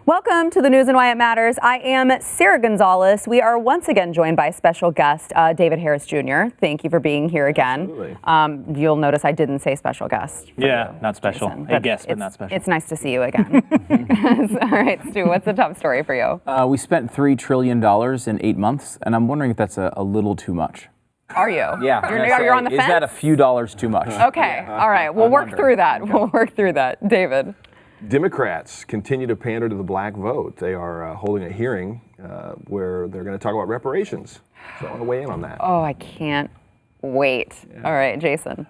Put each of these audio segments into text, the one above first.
Welcome to the News and Why It Matters. I am Sarah Gonzalez. We are once again joined by special guest David Harris Jr. Thank you for being here again. Absolutely. You'll notice I didn't say special guest. Yeah, not special. Jason, A guest, but not special. It's nice to see you again. All right, Stu, what's the top story for you? We spent $3 trillion in 8 months, and I'm wondering if that's a little too much. Are you? Yeah. You're on the fence? Is that a few dollars too much? Okay, all right. We'll work through that. Okay. We'll work through that. David. Democrats continue to pander to the black vote. They are holding a hearing where they're going to talk about reparations. So I want to weigh in on that. Oh, I can't wait. Yeah. All right, Jason.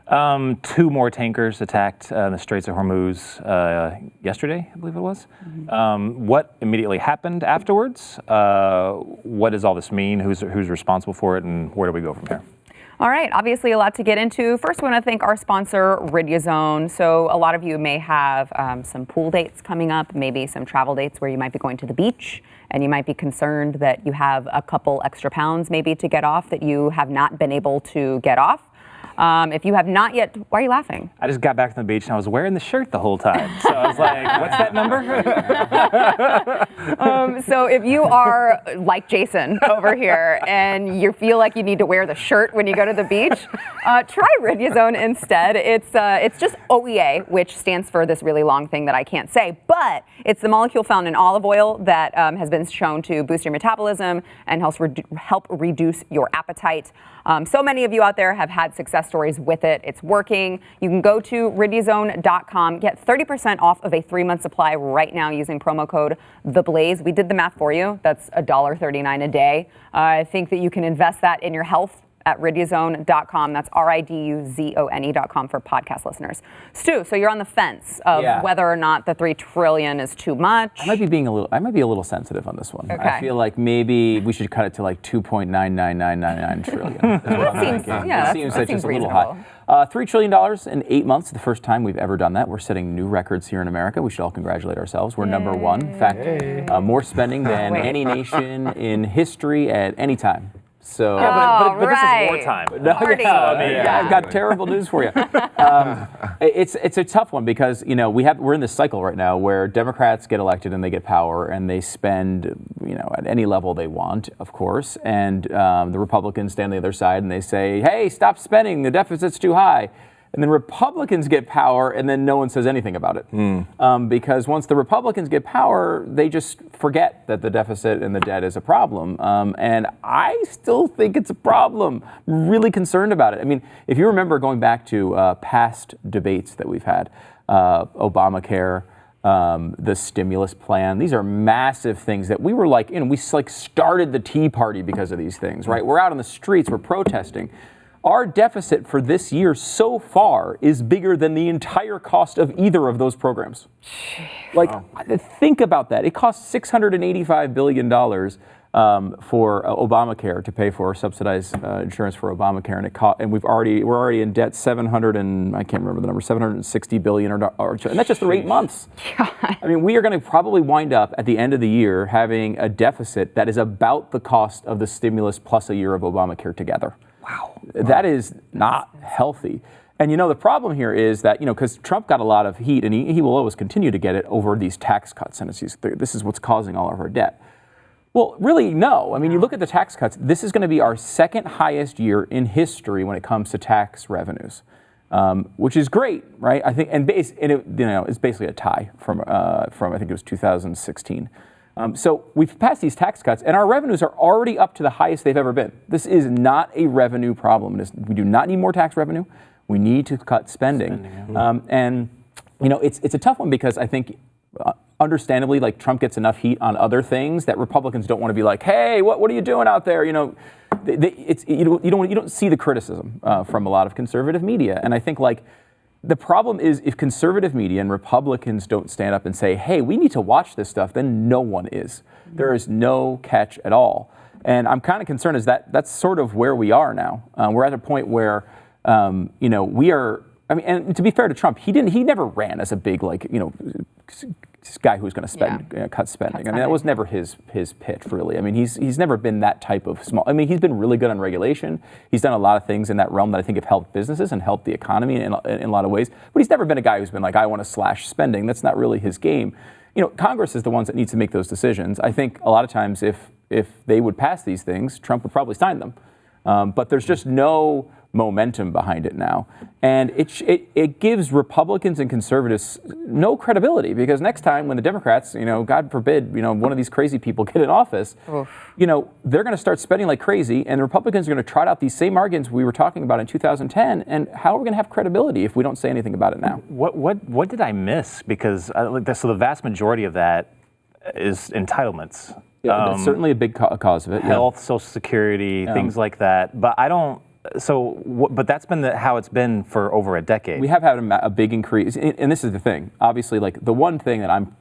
2 more tankers attacked the Straits of Hormuz yesterday, I believe it was. Mm-hmm. What immediately happened afterwards? What does all this mean? Who's responsible for it, and where do we go from here? All right, obviously a lot to get into. First, we want to thank our sponsor, Riduzone. So a lot of you may have some pool dates coming up, maybe some travel dates where you might be going to the beach, and you might be concerned that you have a couple extra pounds maybe to get off that you have not been able to get off. If you have not yet, why are you laughing? I just got back from the beach and I was wearing the shirt the whole time. So I was like, what's that number? So if you are like Jason over here and you feel like you need to wear the shirt when you go to the beach, try Riduzone instead. It's just OEA, which stands for this really long thing that I can't say, but it's the molecule found in olive oil that has been shown to boost your metabolism and help reduce your appetite. So many of you out there have had success stories with it. It's working. You can go to riduzone.com, get 30% off of a 3-month supply right now using promo code THEBLAZE. We did the math for you. That's $1.39 a day. I think that you can invest that in your health at riduzone.com. That's riduzone.com for podcast listeners. Stu, so you're on the fence of whether or not the $3 trillion is too much. I might be a little sensitive on this one. Okay. I feel like maybe we should cut it to like 2.99999 trillion. That seems just a little reasonable. high. $3 trillion in 8 months, the first time we've ever done that. We're setting new records here in America. We should all congratulate ourselves. We're number one. In fact, more spending than any nation in history at any time. So, but this is wartime. I've got terrible news for you. It's a tough one because we're in this cycle right now where Democrats get elected and they get power and they spend at any level they want, of course, and the Republicans stand on the other side and they say, hey, stop spending, the deficit's too high. And then Republicans get power, and then no one says anything about it. Because once the Republicans get power, they just forget that the deficit and the debt is a problem. And I still think it's a problem. I'm really concerned about it. I mean, if you remember going back to past debates that we've had, Obamacare, the stimulus plan, these are massive things that we were we started the Tea Party because of these things, right? We're out on the streets, we're protesting. Our deficit for this year so far is bigger than the entire cost of either of those programs. Think about that. It costs $685 billion for Obamacare to pay for subsidized insurance for Obamacare, and we're already in debt $760 billion, and that's just for 8 months. God. I mean, we are going to probably wind up at the end of the year having a deficit that is about the cost of the stimulus plus a year of Obamacare together. Wow. That is not healthy. And the problem here is that, because Trump got a lot of heat, and he will always continue to get it over these tax cuts, and this is what's causing all of our debt. Well, really, no. I mean, you look at the tax cuts, this is going to be our second highest year in history when it comes to tax revenues, which is great, right? I think, it's basically a tie from I think it was 2016. So we've passed these tax cuts, and our revenues are already up to the highest they've ever been. This is not a revenue problem. We do not need more tax revenue. We need to cut spending. It's a tough one because I think, understandably, Trump gets enough heat on other things that Republicans don't want to be like, hey, what are you doing out there? You don't see the criticism from a lot of conservative media, and I think the problem is if conservative media and Republicans don't stand up and say, hey, we need to watch this stuff, then no one is. There is no catch at all. And I'm kind of concerned that's sort of where we are now. We're at a point where, we are, and to be fair to Trump, he never ran as a big, guy who's going to cut spending. I mean, that was never his pitch, really. I mean, he's never been that type of small. I mean, he's been really good on regulation. He's done a lot of things in that realm that I think have helped businesses and helped the economy in a lot of ways. But he's never been a guy who's been like, I want to slash spending. That's not really his game. Congress is the ones that needs to make those decisions. I think a lot of times if they would pass these things, Trump would probably sign them. But there's just no momentum behind it now. And it gives Republicans and conservatives no credibility, because next time when the Democrats, God forbid, one of these crazy people get in office, they're going to start spending like crazy, and the Republicans are going to trot out these same arguments we were talking about in 2010. And how are we going to have credibility if we don't say anything about it now? What did I miss? Because so the vast majority of that is entitlements. Yeah, that's certainly a big cause of it. Health, Social Security, things like that. But I don't. So, but that's been how it's been for over a decade. We have had a big increase, and this is the thing. Obviously, like the one thing that I'm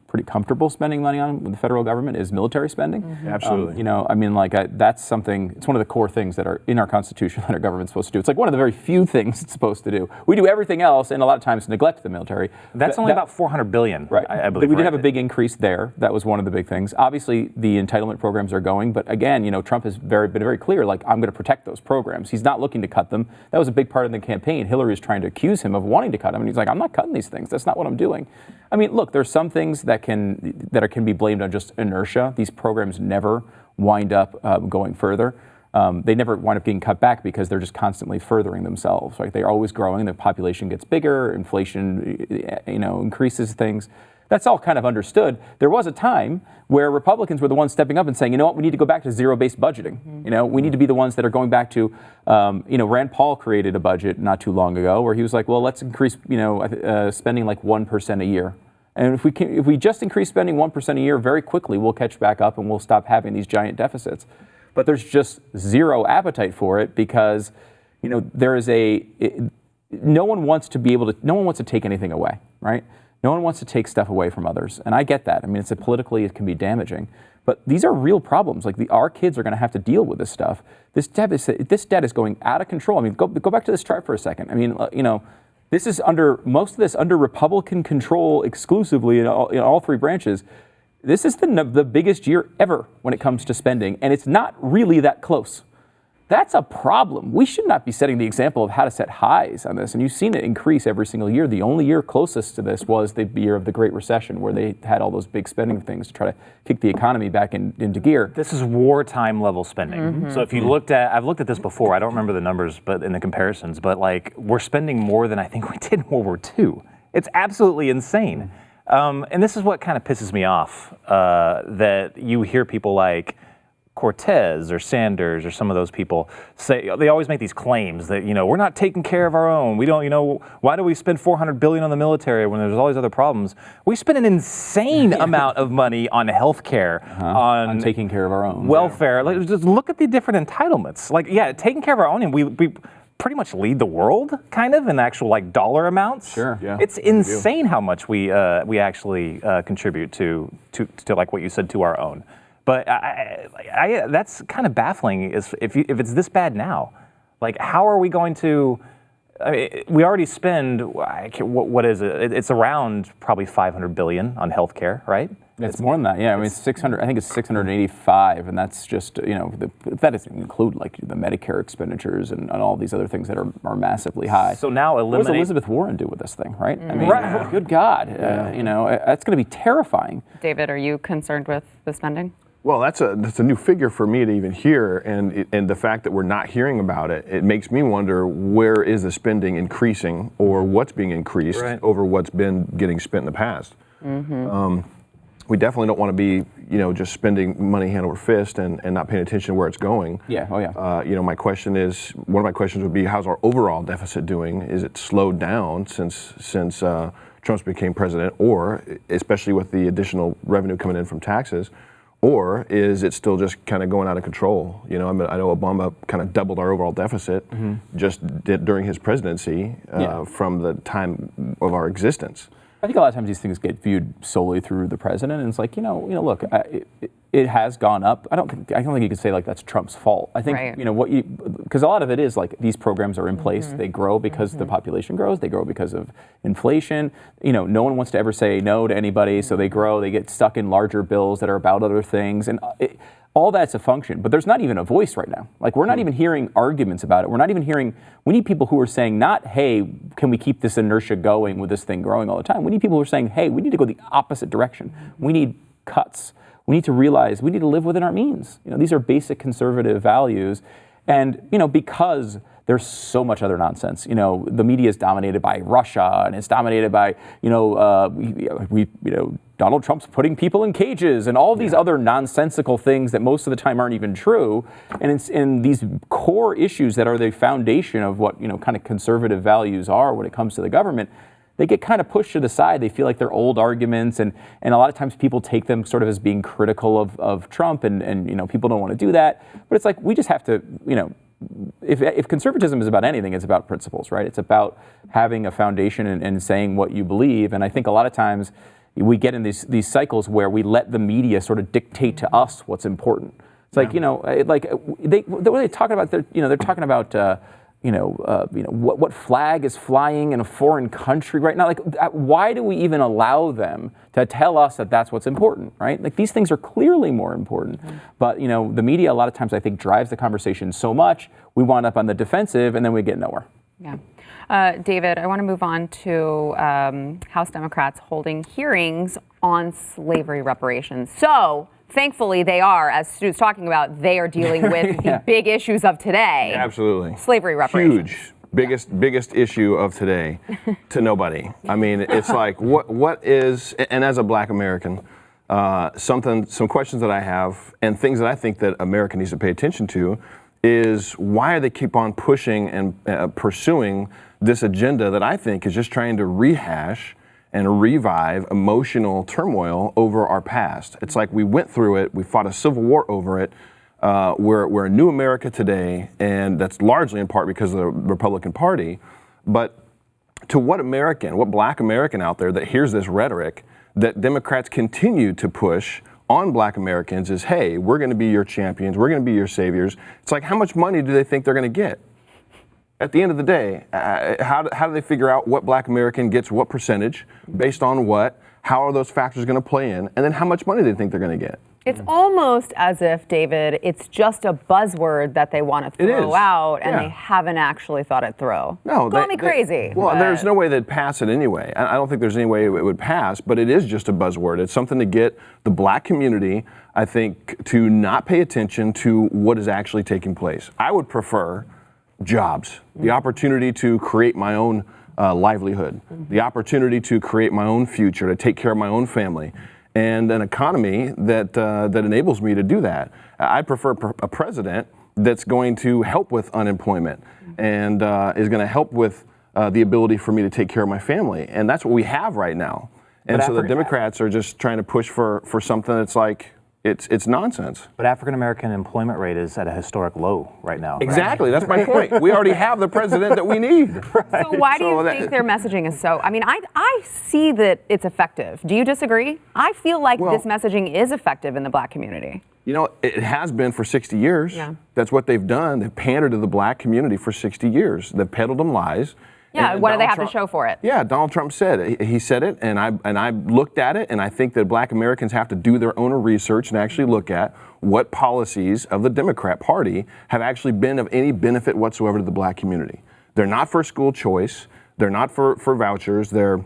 pretty comfortable spending money on with the federal government is military spending. Absolutely. That's something. It's one of the core things that are in our Constitution that our government's supposed to do. It's like one of the very few things it's supposed to do. We do everything else, and a lot of times neglect the military. That's only about $400 billion, right? I believe. We did have a big increase there. That was one of the big things. Obviously, the entitlement programs are going, but again, Trump has been very clear. Like, I'm going to protect those programs. He's not looking to cut them. That was a big part of the campaign. Hillary was trying to accuse him of wanting to cut them, and he's like, I'm not cutting these things. That's not what I'm doing. I mean, look, there's some things that can be blamed on just inertia. These programs never wind up going further. They never wind up getting cut back because they're just constantly furthering themselves. Right? They're always growing. The population gets bigger. Inflation, increases things. That's all kind of understood. There was a time where Republicans were the ones stepping up and saying, we need to go back to zero-based budgeting. We need to be the ones that are going back to, Rand Paul created a budget not too long ago where he was like, well, let's increase, spending like 1% a year. And if we just increase spending 1% a year, very quickly we'll catch back up and we'll stop having these giant deficits. But there's just zero appetite for it because, there is no one wants to take anything away, right? No one wants to take stuff away from others. And I get that. I mean, politically it can be damaging. But these are real problems. Like our kids are going to have to deal with this stuff. This debt is going out of control. I mean, go back to this chart for a second. I mean, this is most of this under Republican control exclusively in all three branches. This is the biggest year ever when it comes to spending, and it's not really that close. That's a problem. We should not be setting the example of how to set highs on this, and you've seen it increase every single year. The only year closest to this was the year of the Great Recession, where they had all those big spending things to try to kick the economy back into gear. This is wartime level spending. So if you I've looked at this before, I don't remember the numbers, but in the comparisons, but like we're spending more than I think we did in World War II. It's absolutely insane. And this is what kind of pisses me off, that you hear people like Cortez or Sanders or some of those people say, they always make these claims that, we're not taking care of our own. We don't, why do we spend $400 billion on the military when there's all these other problems? We spend an insane amount of money on healthcare, on taking care of our own welfare. Like, just look at the different entitlements. Like, taking care of our own, and we pretty much lead the world, kind of, in actual like dollar amounts. Sure. Yeah. It's insane how much we actually contribute to like what you said, to our own. But that's kind of baffling. Is if it's this bad now, like how are we going to? I mean, we already spend what is it? It's around probably $500 billion on healthcare, right? It's more than that. Yeah, I mean, 600. I think it's 685, and that's just that doesn't include like the Medicare expenditures and all these other things that are massively high. So now what does Elizabeth Warren do with this thing, right? I mean, right. Good God, that's going to be terrifying. David, are you concerned with the spending? Well, that's a new figure for me to even hear, and the fact that we're not hearing about it, it makes me wonder, where is the spending increasing, or what's being increased over what's been getting spent in the past. We definitely don't want to be, just spending money hand over fist and not paying attention to where it's going. Yeah. Oh yeah. One of my questions would be, how's our overall deficit doing? Is it slowed down since Trump became president, or especially with the additional revenue coming in from taxes? Or is it still just kind of going out of control? I know Obama kind of doubled our overall deficit during his presidency from the time of our existence. I think a lot of times these things get viewed solely through the president, and it's like, look, it has gone up. I don't think you could say like that's Trump's fault. I think because a lot of it is like these programs are in place. They grow because the population grows. They grow because of inflation. No one wants to ever say no to anybody, so they grow. They get stuck in larger bills that are about other things, and all that's a function. But there's not even a voice right now. Like we're not even hearing arguments about it. We're not even hearing. We need people who are saying not, hey, can we keep this inertia going with this thing growing all the time? We need people who are saying, hey, we need to go the opposite direction. We need cuts. We need to realize we need to live within our means. These are basic conservative values. And, because there's so much other nonsense. The media is dominated by Russia, and it's dominated by, Donald Trump's putting people in cages and all these other nonsensical things that most of the time aren't even true. And it's in these core issues that are the foundation of what, kind of conservative values are when it comes to the government. They get kind of pushed to the side. They feel like they're old arguments, and a lot of times people take them sort of as being critical of Trump, and people don't want to do that. But it's like we just have to, if conservatism is about anything, it's about principles, right? It's about having a foundation and saying what you believe. And I think a lot of times we get in these cycles where we let the media sort of dictate to us what's important. It's like they're talking about they're talking about. What flag is flying in a foreign country right now? Like, why do we even allow them to tell us that that's what's important, right? Like, these things are clearly more important. But, the media a lot of times, I think, drives the conversation so much, we wind up on the defensive, and then we get nowhere. Yeah. David, I want to move on to House Democrats holding hearings on slavery reparations. So, thankfully, they are, as Stu's talking about, they are dealing with the big issues of today. Absolutely. Slavery reparations. Huge. Biggest issue of today to nobody. I mean, it's like, what is, and as a Black American, some questions that I have and things that I think that America needs to pay attention to is why do they keep on pushing and pursuing this agenda that I think is just trying to rehash and revive emotional turmoil over our past. It's like we went through it, we fought a civil war over it. We're a new America today, and that's largely in part because of the Republican Party. But to what Black American out there that hears this rhetoric that Democrats continue to push on Black Americans is, hey, we're going to be your champions, we're going to be your saviors. It's like, how much money do they think they're going to get? At the end of the day, how do they figure out what Black American gets what percentage, based on what, how are those factors going to play in, and then how much money they think they're going to get? It's almost as if, David, it's just a buzzword that they want to throw out, and they haven't actually thought it through. No, call me crazy. There's no way they'd pass it anyway. I don't think there's any way it would pass, but it is just a buzzword. It's something to get the Black community, I think, to not pay attention to what is actually taking place. I would prefer jobs, the opportunity to create my own livelihood, the opportunity to create my own future, to take care of my own family, and an economy that enables me to do that. I prefer a president that's going to help with unemployment and is going to help with the ability for me to take care of my family. And that's what we have right now. And so the Democrats are just trying to push for something that's like, it's nonsense. But African American employment rate is at a historic low right now. Exactly, right? That's my point. We already have the president that we need. Right. So why do you think their messaging is so? I mean, I see that it's effective. Do you disagree? I feel like this messaging is effective in the Black community. It has been for 60 years. Yeah. That's what they've done. They've pandered to the Black community for 60 years. They've peddled them lies. Yeah, what do they have to show for it? Yeah, Donald Trump said it. He said it, and I looked at it, and I think that Black Americans have to do their own research and actually look at what policies of the Democrat Party have actually been of any benefit whatsoever to the Black community. They're not for school choice. They're not for vouchers. They're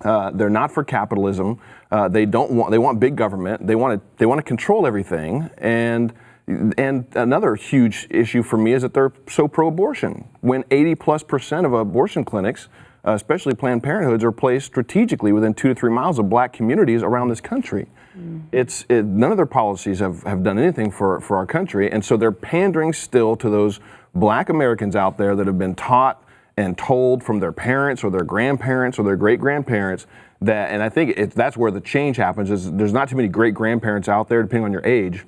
not for capitalism. They want big government. They want to control everything. And another huge issue for me is that they're so pro-abortion. When 80+% of abortion clinics, especially Planned Parenthoods, are placed strategically within 2 to 3 miles of Black communities around this country. None of their policies have done anything for our country, and so they're pandering still to those Black Americans out there that have been taught and told from their parents or their grandparents or their great-grandparents and I think that's where the change happens, is there's not too many great-grandparents out there, depending on your age,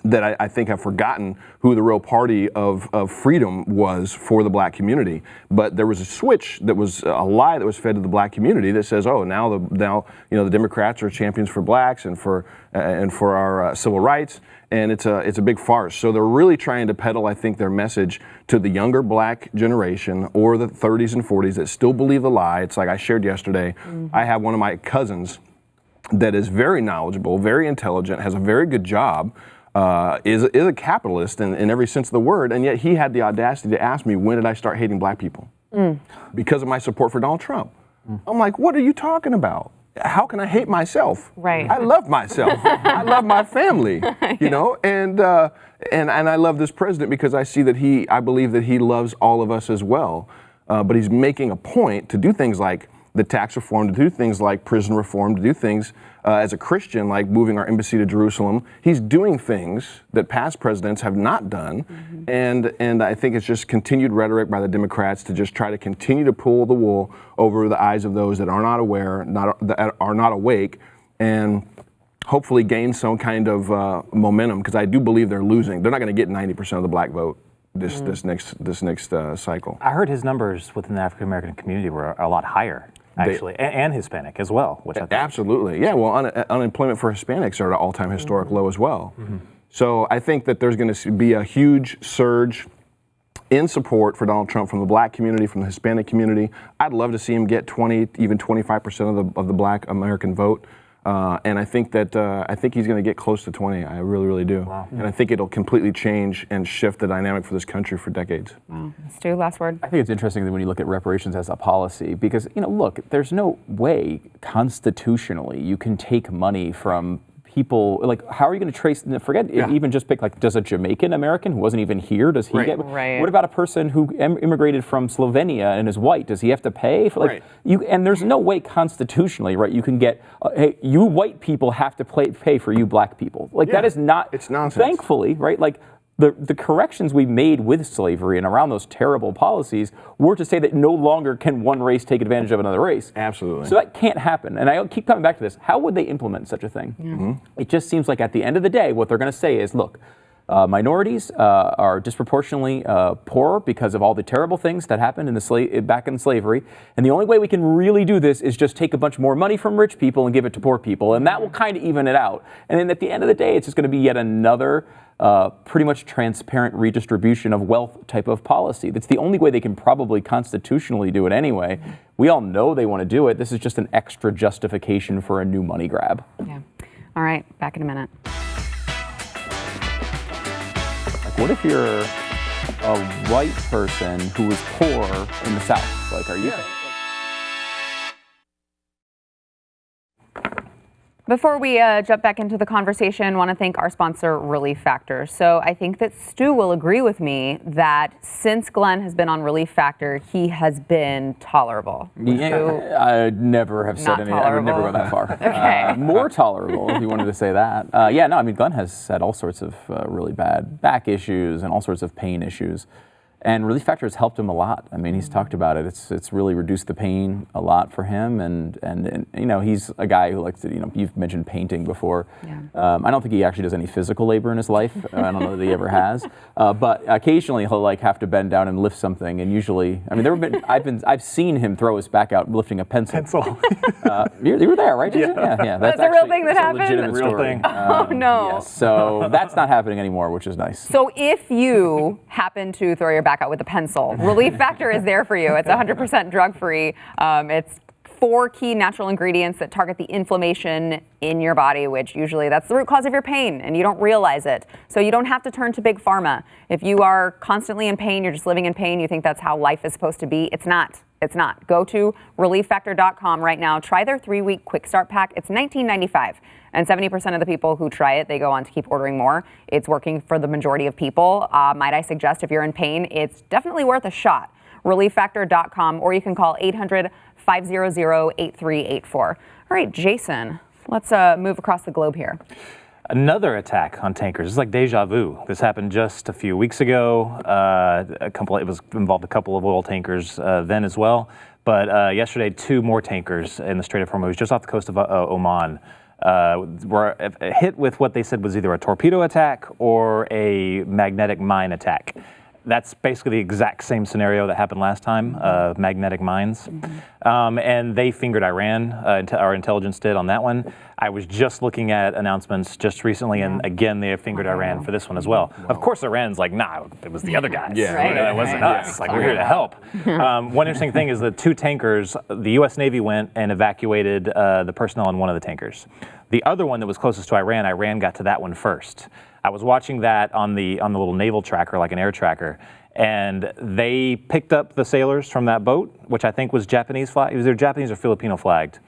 that I think have forgotten who the real party of freedom was for the black community. But there was a switch that was a lie that was fed to the black community that says, oh, now the Democrats are champions for blacks and for our civil rights, and it's a big farce. So they're really trying to peddle, I think, their message to the younger black generation or the 30s and 40s that still believe the lie. It's like I shared yesterday. I have one of my cousins that is very knowledgeable, very intelligent, has a very good job. Is a capitalist in every sense of the word, and yet he had the audacity to ask me, when did I start hating black people? Because of my support for Donald Trump. I'm like, what are you talking about? How can I hate myself? Right. I love myself. I love my family, you know, and I love this president because I believe that he loves all of us as well. But he's making a point to do things like the tax reform, to do things like prison reform, to do things as a Christian, like moving our embassy to Jerusalem. He's doing things that past presidents have not done. And I think it's just continued rhetoric by the Democrats to just try to continue to pull the wool over the eyes of those that are not aware, that are not awake, and hopefully gain some kind of momentum, because I do believe they're losing. They're not going to get 90% of the black vote this next cycle. I heard his numbers within the African American community were a lot higher, actually, and Hispanic as well, which I think. Absolutely, yeah. Well, unemployment for Hispanics are at an all-time historic low as well. So I think that there's going to be a huge surge in support for Donald Trump from the black community, from the Hispanic community. I'd love to see him get 20, even 25% of the black American vote. And I think he's going to get close to 20. I really, really do. Wow. And I think it'll completely change and shift the dynamic for this country for decades. Wow. Stu, last word. I think it's interesting that when you look at reparations as a policy, because, look, there's no way constitutionally you can take money from people. Like, how are you going to trace, even just pick, like, does a Jamaican American who wasn't even here, does he get? Right. What about a person who immigrated from Slovenia and is white? Does he have to pay? And there's no way constitutionally, right, you can get, hey, you white people have to pay for you black people. That is not, it's nonsense. Thankfully, right, the corrections we made with slavery and around those terrible policies were to say that no longer can one race take advantage of another race. Absolutely. So that can't happen. And I keep coming back to this. How would they implement such a thing? It just seems like at the end of the day, what they're going to say is, look, minorities are disproportionately poorer because of all the terrible things that happened back in slavery. And the only way we can really do this is just take a bunch more money from rich people and give it to poor people. And that will kind of even it out. And then at the end of the day, it's just going to be yet another pretty much transparent redistribution of wealth type of policy. That's the only way they can probably constitutionally do it anyway. We all know they want to do it. This is just an extra justification for a new money grab. Yeah. All right, back in a minute. What if you're a white person who was poor in the South? Like, are you? Before we jump back into the conversation, I want to thank our sponsor, Relief Factor. So I think that Stu will agree with me that since Glenn has been on Relief Factor, he has been tolerable. Yeah, I never have said anything. I would never go that far. Okay. More tolerable, if you wanted to say that. Glenn has had all sorts of really bad back issues and all sorts of pain issues. And Relief Factor has helped him a lot. I mean, he's talked about it. It's really reduced the pain a lot for him. And he's a guy who likes to, you've mentioned painting before. Yeah. I don't think he actually does any physical labor in his life. I don't know that he ever has. But occasionally he'll have to bend down and lift something. And usually, I've seen him throw his back out lifting a pencil. You were there, right, Jason? Yeah. That's a real thing that happened? Legitimate real story. thing. Oh, no. Yes, so that's not happening anymore, which is nice. So if you happen to throw your back out with a pencil, Relief Factor is there for you. It's 100% drug-free. It's 4 key natural ingredients that target the inflammation in your body, which usually that's the root cause of your pain, and you don't realize it. So you don't have to turn to Big Pharma. If you are constantly in pain, you're just living in pain, you think that's how life is supposed to be, it's not. It's not. Go to relieffactor.com right now. Try their 3-week quick start pack. It's $19.95. And 70% of the people who try it, they go on to keep ordering more. It's working for the majority of people. Might I suggest if you're in pain, it's definitely worth a shot. Relieffactor.com, or you can call 800-500-8384. All right, Jason, let's move across the globe here. Another attack on tankers. It's like deja vu. This happened just a few weeks ago. It involved a couple of oil tankers then as well. But yesterday, 2 more tankers in the Strait of Hormuz, just off the coast of Oman, were hit with what they said was either a torpedo attack or a magnetic mine attack. That's basically the exact same scenario that happened last time, magnetic mines. And they fingered Iran, our intelligence did on that one. I was just looking at announcements just recently, and again, they have fingered Iran for this one as well. Of course, Iran's like, nah, it was the other guys. It wasn't us. Like, we're here to help. One interesting thing is the 2 tankers, the U.S. Navy went and evacuated the personnel on one of the tankers. The other one that was closest to Iran got to that one first. I was watching that on the little naval tracker, like an air tracker, and they picked up the sailors from that boat, which I think was Japanese flag. It was either Japanese or Filipino flagged.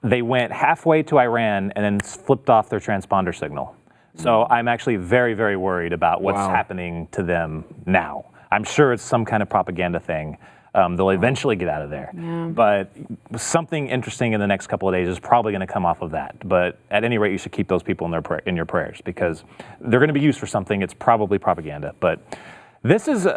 They went halfway to Iran and then flipped off their transponder signal. So I'm actually very, very worried about what's happening to them now. I'm sure it's some kind of propaganda thing. They'll eventually get out of there. But something interesting in the next couple of days is probably going to come off of that. But at any rate, you should keep those people in your prayers, because they're going to be used for something. It's probably propaganda. But this is,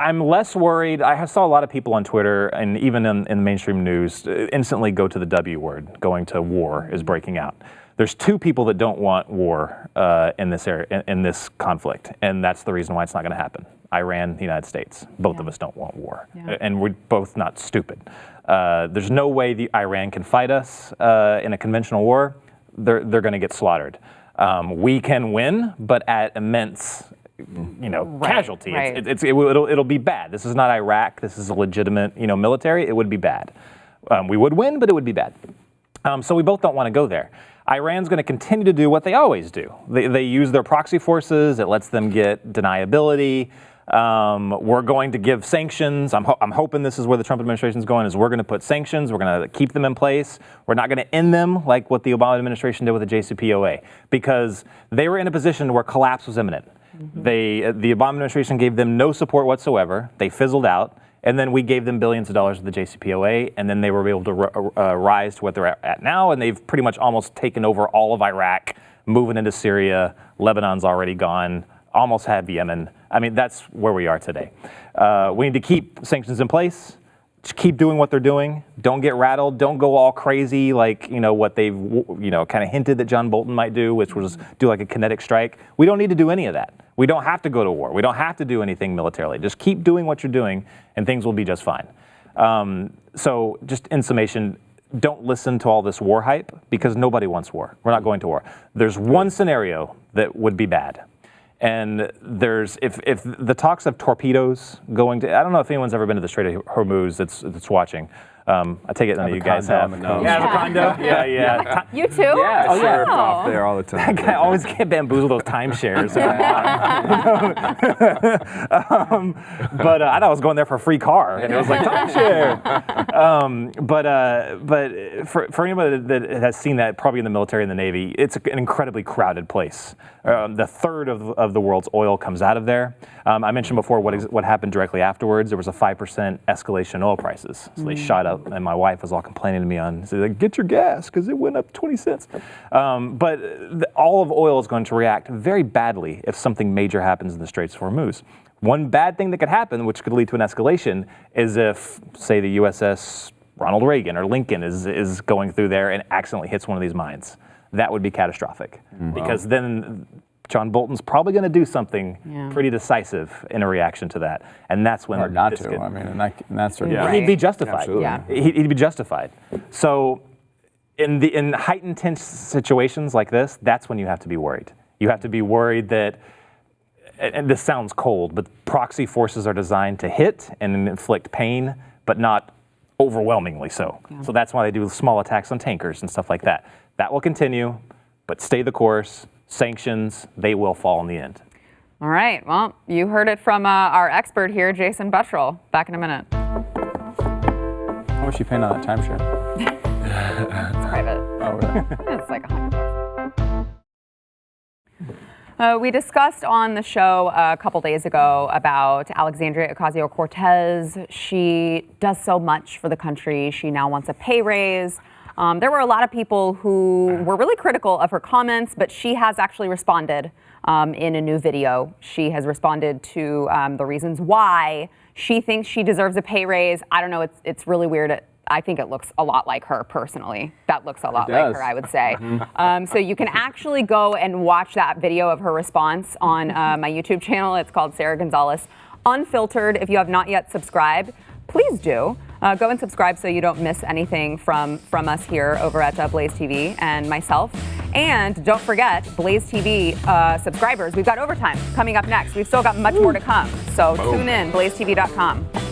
I'm less worried. I saw a lot of people on Twitter and even in the mainstream news instantly go to the W word, going to war is breaking out. There's 2 people that don't want war in this area, in this conflict, and that's the reason why it's not going to happen. Iran, the United States. Both of us don't want war, and we're both not stupid. There's no way Iran can fight us in a conventional war. They're going to get slaughtered. We can win, but at immense, casualty. It'll be bad. This is not Iraq. This is a legitimate, military. It would be bad. We would win, but it would be bad. So we both don't want to go there. Iran's going to continue to do what they always do. They use their proxy forces. It lets them get deniability. We're going to give sanctions. I'm hoping this is where the Trump administration is going, is we're going to put sanctions. We're going to keep them in place. We're not going to end them like what the Obama administration did with the JCPOA, because they were in a position where collapse was imminent. The Obama administration gave them no support whatsoever. They fizzled out. And then we gave them billions of dollars to the JCPOA, and then they were able to rise to what they're at now, and they've pretty much almost taken over all of Iraq, moving into Syria. Lebanon's already gone, almost have Yemen. I mean, that's where we are today. We need to keep sanctions in place, keep doing what they're doing. Don't get rattled. Don't go all crazy like, what they've, kind of hinted that John Bolton might do, which was do like a kinetic strike. We don't need to do any of that. We don't have to go to war. We don't have to do anything militarily. Just keep doing what you're doing, and things will be just fine. So just in summation, don't listen to all this war hype, because nobody wants war. We're not going to war. There's one scenario that would be bad. And there's, if the talks of torpedoes going to, I don't know if anyone's ever been to the Strait of Hormuz that's watching. I take it none of you guys have. Yeah, the condo. Yeah. You too? Yeah, I surf off there all the time. I always get bamboozled those timeshares. But I thought I was going there for a free car, and it was like timeshare. But for anybody that has seen that, probably in the military and the Navy, it's an incredibly crowded place. The third of the world's oil comes out of there. I mentioned before what happened directly afterwards. There was a 5% escalation in oil prices, so they shot up. And my wife was all complaining to me on, so like, get your gas because it went up 20 cents. But all of oil is going to react very badly if something major happens in the Straits of Hormuz. One bad thing that could happen, which could lead to an escalation, is if, say, the USS Ronald Reagan or Lincoln is going through there and accidentally hits one of these mines. That would be catastrophic, because then John Bolton's probably going to do something pretty decisive in a reaction to that, and that's when not to. I mean, and that's sort of he'd be justified. Absolutely. He'd be justified. So, in heightened tense situations like this, that's when you have to be worried. You have to be worried that, and this sounds cold, but proxy forces are designed to hit and inflict pain, but not overwhelmingly so. So that's why they do small attacks on tankers and stuff like that. That will continue, but stay the course. Sanctions, they will fall in the end. All right. Well, you heard it from our expert here, Jason Buttrell. Back in a minute. How much are you paying on that timeshare? It's private. Oh, really? It's like $100. We discussed on the show a couple days ago about Alexandria Ocasio-Cortez. She does so much for the country. She now wants a pay raise. There were a lot of people who were really critical of her comments, but she has actually responded in a new video. She has responded to the reasons why she thinks she deserves a pay raise. I don't know, it's really weird I think it looks a lot like her personally. That looks a lot like does. her, I would say. So you can actually go and watch that video of her response on my YouTube channel. It's called Sarah Gonzalez Unfiltered. If you have not yet subscribed, please do. Go and subscribe so you don't miss anything from us here over at Blaze TV and myself. And don't forget, Blaze TV subscribers, we've got overtime coming up next. We've still got much more to come. So tune in, blazetv.com.